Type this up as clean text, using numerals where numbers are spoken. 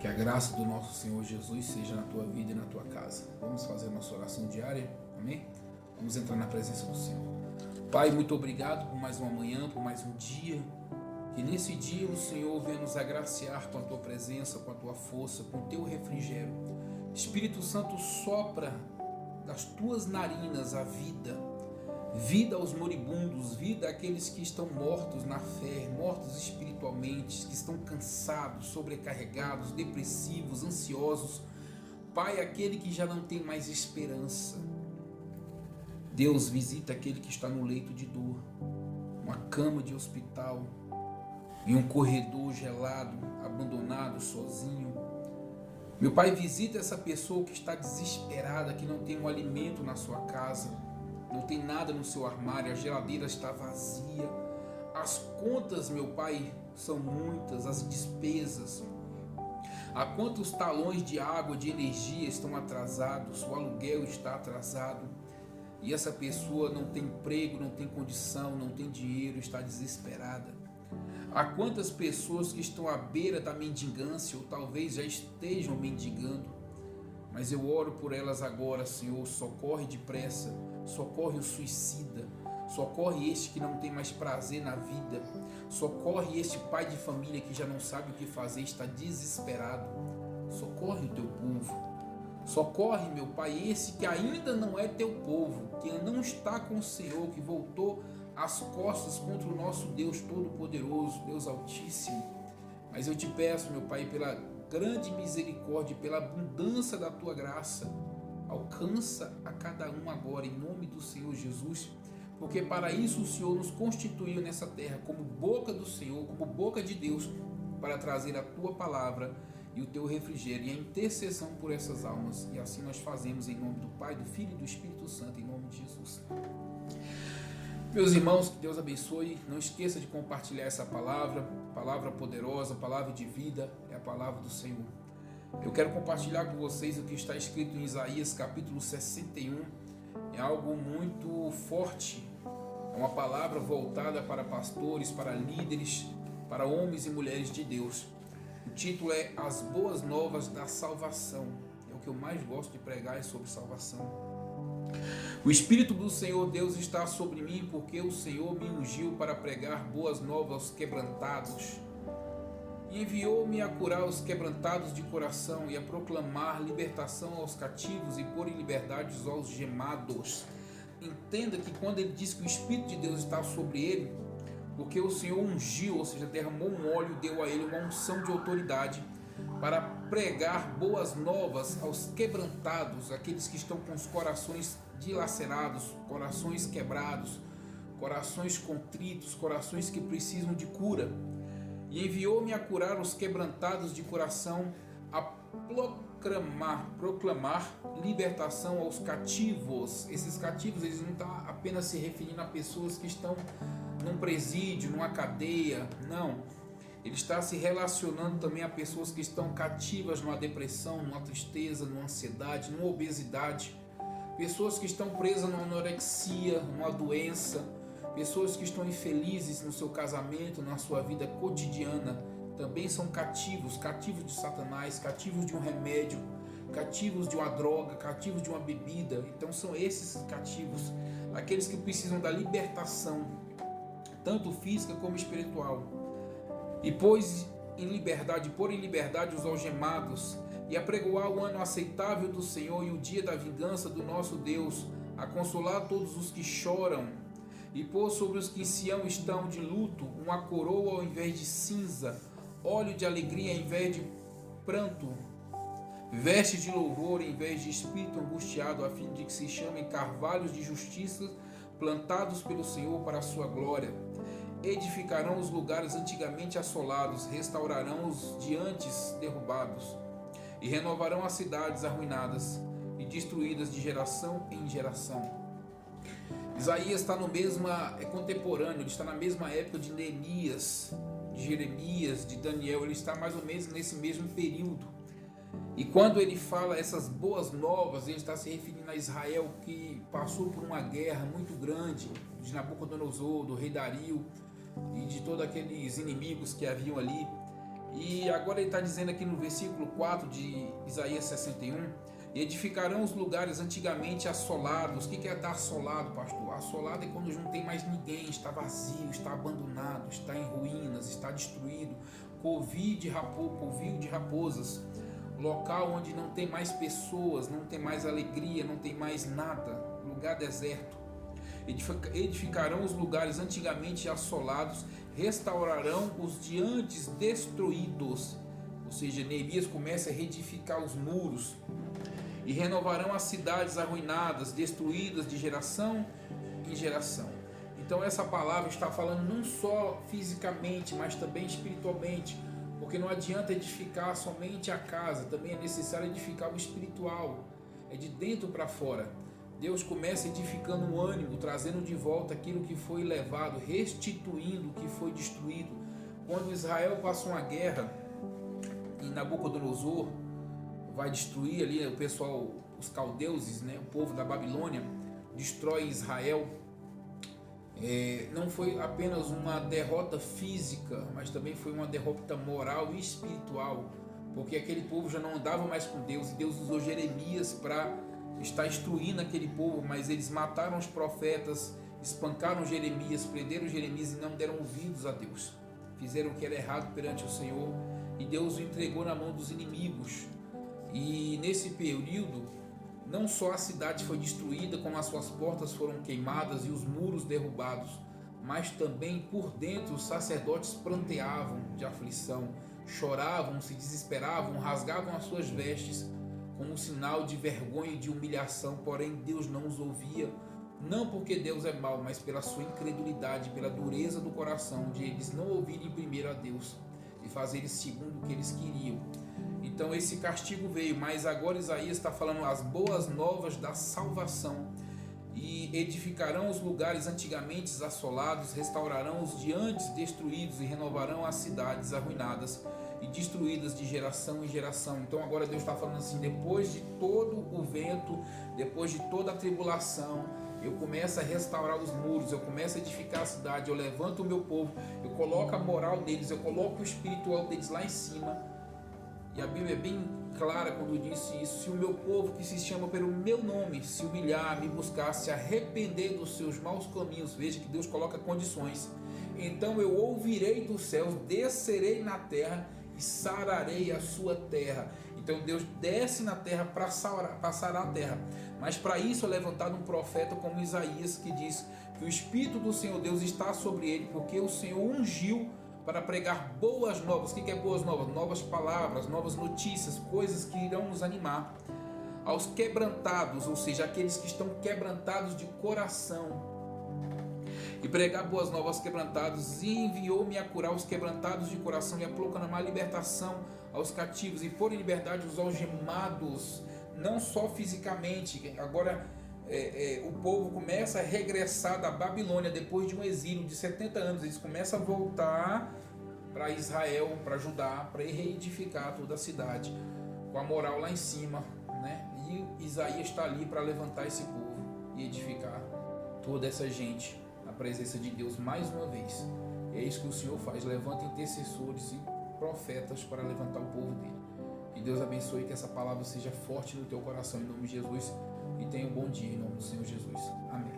Que a graça do nosso Senhor Jesus seja na tua vida e na tua casa. Vamos fazer a nossa oração diária, amém? Vamos entrar na presença do Senhor. Pai, muito obrigado por mais uma manhã, por mais um dia. Que nesse dia o Senhor venha nos agraciar com a tua presença, com a tua força, com o teu refrigério. Espírito Santo, sopra das tuas narinas a vida. Vida aos moribundos, vida àqueles que estão mortos na fé, mortos espiritualmente, que estão cansados, sobrecarregados, depressivos, ansiosos. Pai, aquele que já não tem mais esperança. Deus, visita aquele que está no leito de dor, uma cama de hospital, em um corredor gelado, abandonado, sozinho. Meu Pai, visita essa pessoa que está desesperada, que não tem um alimento na sua casa, não tem nada no seu armário, a geladeira está vazia, as contas, meu Pai, são muitas, as despesas. Há quantos talões de água, de energia estão atrasados, o aluguel está atrasado, e essa pessoa não tem emprego, não tem condição, não tem dinheiro, está desesperada. Há quantas pessoas que estão à beira da mendigância, ou talvez já estejam mendigando, mas eu oro por elas agora, Senhor. Socorre depressa, socorre o suicida, socorre este que não tem mais prazer na vida, socorre este pai de família que já não sabe o que fazer, está desesperado. Socorre o teu povo, socorre, meu Pai, esse que ainda não é teu povo, que não está com o Senhor, que voltou as costas contra o nosso Deus Todo-Poderoso, Deus Altíssimo. Mas eu te peço, meu Pai, pela grande misericórdia, pela abundância da tua graça, alcança a cada um agora, em nome do Senhor Jesus, porque para isso o Senhor nos constituiu nessa terra como boca do Senhor, como boca de Deus, para trazer a tua palavra e o teu refrigério e a intercessão por essas almas. E assim nós fazemos em nome do Pai, do Filho e do Espírito Santo, em nome de Jesus. Meus irmãos, que Deus abençoe. Não esqueça de compartilhar essa palavra, palavra poderosa, palavra de vida, é a palavra do Senhor. Eu quero compartilhar com vocês o que está escrito em Isaías capítulo 61. É algo muito forte, é uma palavra voltada para pastores, para líderes, para homens e mulheres de Deus. O título é As Boas Novas da Salvação. É o que eu mais gosto de pregar, é sobre salvação. O Espírito do Senhor Deus está sobre mim, porque o Senhor me ungiu para pregar boas novas aos quebrantados. E enviou-me a curar os quebrantados de coração e a proclamar libertação aos cativos e pôr em liberdade os algemados. Entenda que quando ele diz que o Espírito de Deus está sobre ele, porque o Senhor ungiu, ou seja, derramou um óleo, deu a ele uma unção de autoridade para pregar boas novas aos quebrantados, aqueles que estão com os corações dilacerados, corações quebrados, corações contritos, corações que precisam de cura. E enviou-me a curar os quebrantados de coração, a proclamar libertação aos cativos. Esses cativos, eles não estão apenas se referindo a pessoas que estão num presídio, numa cadeia, não. Ele está se relacionando também a pessoas que estão cativas numa depressão, numa tristeza, numa ansiedade, numa obesidade. Pessoas que estão presas numa anorexia, numa doença. Pessoas que estão infelizes no seu casamento, na sua vida cotidiana. Também são cativos, cativos de Satanás, cativos de um remédio, cativos de uma droga, cativos de uma bebida. Então são esses cativos, aqueles que precisam da libertação, tanto física como espiritual. E pôs em liberdade, pôr em liberdade os algemados, e apregoar o ano aceitável do Senhor e o dia da vingança do nosso Deus, a consolar todos os que choram, e pôr sobre os que em Sião estão de luto uma coroa ao invés de cinza, óleo de alegria ao invés de pranto, vestes de louvor em vez de espírito angustiado, a fim de que se chamem carvalhos de justiça, plantados pelo Senhor para a sua glória. Edificarão os lugares antigamente assolados, restaurarão os de antes derrubados, e renovarão as cidades arruinadas e destruídas de geração em geração. Isaías está é contemporâneo, ele está na mesma época de Neemias, de Jeremias, de Daniel, ele está mais ou menos nesse mesmo período. E quando ele fala essas boas novas, ele está se referindo a Israel, que passou por uma guerra muito grande, de Nabucodonosor, do rei Dario e de todos aqueles inimigos que haviam ali. E agora ele está dizendo aqui no versículo 4 de Isaías 61, edificarão os lugares antigamente assolados. O que é estar assolado, pastor? Assolado é quando não tem mais ninguém, está vazio, está abandonado, está em ruínas, está destruído, covil de raposas, local onde não tem mais pessoas, não tem mais alegria, não tem mais nada, lugar deserto. Edificarão os lugares antigamente assolados, restaurarão os de antes destruídos. Ou seja, Neemias começa a reedificar os muros. E renovarão as cidades arruinadas, destruídas de geração em geração. Então essa palavra está falando não só fisicamente, mas também espiritualmente. Porque não adianta edificar somente a casa, também é necessário edificar o espiritual. É de dentro para fora. Deus começa edificando o ânimo, trazendo de volta aquilo que foi levado, restituindo o que foi destruído. Quando Israel passa uma guerra e Nabucodonosor vai destruir ali o pessoal, os caldeus, né, o povo da Babilônia, destrói Israel. Não foi apenas uma derrota física, mas também foi uma derrota moral e espiritual, porque aquele povo já não andava mais com Deus, e Deus usou Jeremias para estar instruindo aquele povo, mas eles mataram os profetas, espancaram Jeremias, prenderam Jeremias e não deram ouvidos a Deus. Fizeram o que era errado perante o Senhor, e Deus o entregou na mão dos inimigos. E nesse período, não só a cidade foi destruída, como as suas portas foram queimadas e os muros derrubados, mas também por dentro os sacerdotes pranteavam de aflição, choravam, se desesperavam, rasgavam as suas vestes como um sinal de vergonha e de humilhação. Porém Deus não os ouvia, não porque Deus é mau, mas pela sua incredulidade, pela dureza do coração, de eles não ouvirem primeiro a Deus e fazerem segundo o que eles queriam. Então esse castigo veio, mas agora Isaías está falando as boas novas da salvação. E edificarão os lugares antigamente assolados, restaurarão os de antes destruídos e renovarão as cidades arruinadas e destruídas de geração em geração. Então agora Deus está falando assim, depois de todo o vento, depois de toda a tribulação, eu começo a restaurar os muros, eu começo a edificar a cidade, eu levanto o meu povo, eu coloco a moral deles, eu coloco o espiritual deles lá em cima. E a Bíblia é bem clara quando disse isso: se o meu povo que se chama pelo meu nome se humilhar, me buscar, se arrepender dos seus maus caminhos, veja que Deus coloca condições, então eu ouvirei dos céus, descerei na terra e sararei a sua terra. Então Deus desce na terra para sarar a terra, mas para isso é levantado um profeta como Isaías, que diz que o Espírito do Senhor Deus está sobre ele, porque o Senhor ungiu para pregar boas novas. O que é boas novas? Novas palavras, novas notícias, coisas que irão nos animar. Aos quebrantados, ou seja, aqueles que estão quebrantados de coração. E pregar boas novas aos quebrantados. E enviou-me a curar os quebrantados de coração e a proclamar libertação aos cativos e pôr em liberdade os algemados, não só fisicamente. Agora o povo começa a regressar da Babilônia depois de um exílio de 70 anos. Eles começam a voltar para Israel, para Judá, para reedificar toda a cidade com a moral lá em cima, né? E Isaías está ali para levantar esse povo e edificar toda essa gente na presença de Deus mais uma vez. É isso que o Senhor faz, levanta intercessores e profetas para levantar o povo dele. Que Deus abençoe, que essa palavra seja forte no teu coração, em nome de Jesus. E tenha um bom dia em nome do Senhor Jesus. Amém.